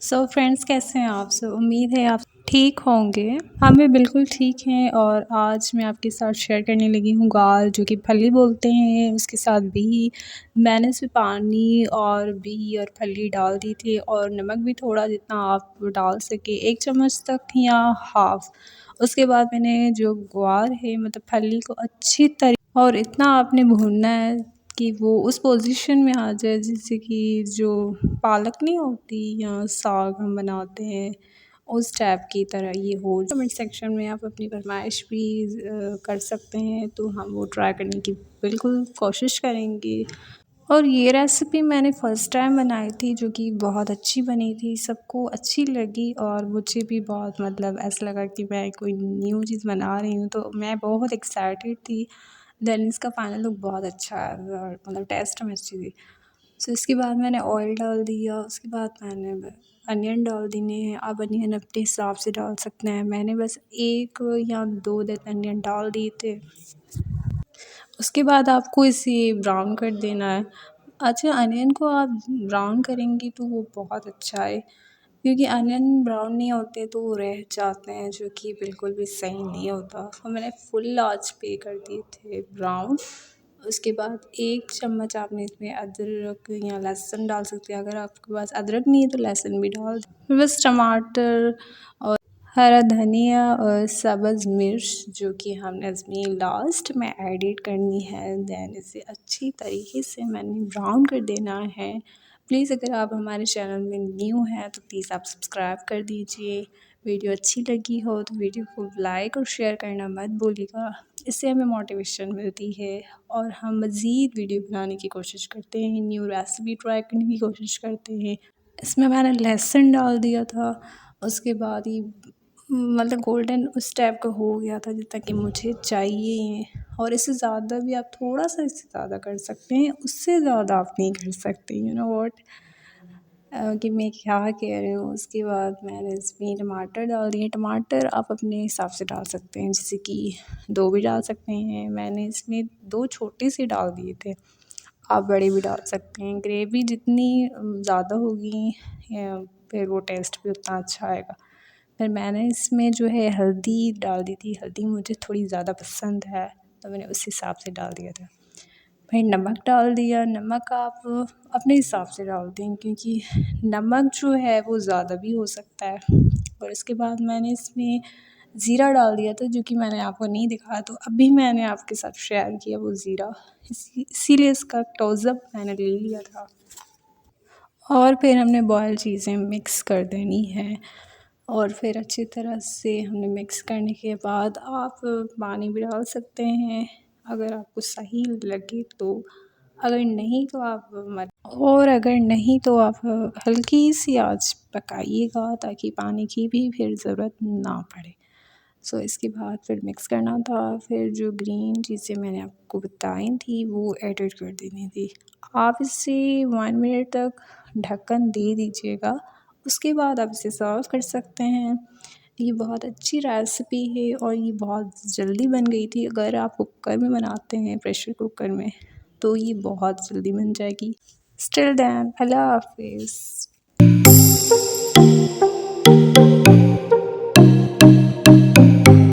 So friends, कैसे हैं आप सब? उम्मीद है आप ठीक होंगे। हम भी बिल्कुल ठीक हैं और आज मैं आपके साथ शेयर करने लगी हूँ गाल, जो कि फली बोलते हैं, उसके साथ भी मैंने इसमें पानी और भी और फली डाल दी थी और नमक भी थोड़ा जितना आप डाल सके, 1 चम्मच तक या हाफ़। उसके बाद मैंने जो ग्वार है मतलब फली को अच्छी और इतना आपने भूनना है कि वो उस पोज़ीशन में आ जाए जैसे कि जो पालक नहीं होती या साग हम बनाते हैं, उस टाइप की तरह ये हो। कमेंट सेक्शन में आप अपनी फरमाइश भी कर सकते हैं, तो हम वो ट्राई करने की बिल्कुल कोशिश करेंगे। और ये रेसिपी मैंने फ़र्स्ट टाइम बनाई थी, जो कि बहुत अच्छी बनी थी, सबको अच्छी लगी और मुझे भी बहुत मतलब ऐसा लगा कि मैं कोई न्यू चीज़ बना रही हूँ, तो मैं बहुत एक्साइटेड थी। देन इसका फाइनल लुक बहुत अच्छा है और मतलब टेस्ट में अच्छी थी। सो इसके बाद मैंने ऑयल डाल दिया, उसके बाद मैंने अनियन डाल दिए हैं। आप अनियन अपने हिसाब से डाल सकते हैं। मैंने बस 1 या 2 अनियन डाल दिए थे। उसके बाद आपको इसे ब्राउन कर देना है। अच्छा, अनियन को आप ब्राउन करेंगी तो वो बहुत अच्छा है, क्योंकि अनियन ब्राउन नहीं होते तो वो रह जाते हैं, जो कि बिल्कुल भी सही नहीं होता। तो मैंने फुल आँच पे कर दिए थे ब्राउन। उसके बाद 1 चम्मच आपने इसमें अदरक या लहसुन डाल सकते हैं। अगर आपके पास अदरक नहीं है तो लहसुन भी डाल दें। बस टमाटर और हरा धनिया और सब्ज़ मिर्च, जो कि हमने इसमें लास्ट में एडिट करनी है। देन इसे अच्छी तरीके से मैंने ब्राउन कर देना है। प्लीज़ अगर आप हमारे चैनल में न्यू हैं तो प्लीज़ आप सब्सक्राइब कर दीजिए। वीडियो अच्छी लगी हो तो वीडियो को लाइक और शेयर करना मत भूलिएगा। इससे हमें मोटिवेशन मिलती है और हम मज़ीद वीडियो बनाने की कोशिश करते हैं, न्यू रेसिपी ट्राई करने की कोशिश करते हैं। इसमें मैंने लहसुन डाल दिया था। उसके बाद ही मतलब गोल्डन उस टाइप का हो गया था जितना कि मुझे चाहिए, और इससे ज़्यादा भी आप थोड़ा-सा इससे ज़्यादा कर सकते हैं, उससे ज़्यादा आप नहीं कर सकते। यू नो व्हाट कि मैं क्या कह रही हूँ। उसके बाद मैंने इसमें टमाटर डाल दिए। टमाटर आप अपने हिसाब से डाल सकते हैं, जैसे कि 2 भी डाल सकते हैं। मैंने इसमें 2 छोटे से डाल दिए थे, आप बड़े भी डाल सकते हैं। ग्रेवी जितनी ज़्यादा होगी फिर वो टेस्ट भी उतना अच्छा आएगा। फिर मैंने इसमें जो है हल्दी डाल दी थी। हल्दी मुझे थोड़ी ज़्यादा पसंद है, तो मैंने उस हिसाब से डाल दिया था। फिर नमक डाल दिया। नमक आप अपने हिसाब से डाल दें, क्योंकि नमक जो है वो ज़्यादा भी हो सकता है। और इसके बाद मैंने इसमें ज़ीरा डाल दिया था, जो कि मैंने आपको नहीं दिखाया, तो अभी मैंने आपके साथ शेयर किया वो ज़ीरा। इसीलिए इसका क्लोज़अप मैंने ले लिया था। और फिर हमने बॉयल चीज़ें मिक्स कर देनी है, और फिर अच्छी तरह से हमने मिक्स करने के बाद आप पानी भी डाल सकते हैं अगर आपको सही लगे तो। अगर नहीं तो आप मत, और अगर नहीं तो आप हल्की सी आंच पकाइएगा, ताकि पानी की भी फिर ज़रूरत ना पड़े। सो इसके बाद फिर मिक्स करना था। फिर जो ग्रीन चीज़ें मैंने आपको बताई थी वो एडिट कर देनी थी। आप इसे 1 मिनट तक ढक्कन दे दीजिएगा। उसके बाद आप इसे सर्व कर सकते हैं। ये बहुत अच्छी रेसिपी है और ये बहुत जल्दी बन गई थी। अगर आप कुकर में बनाते हैं, प्रेशर कुकर में, तो ये बहुत जल्दी बन जाएगी। स्टिल देन, अल्लाह हाफ़िज़।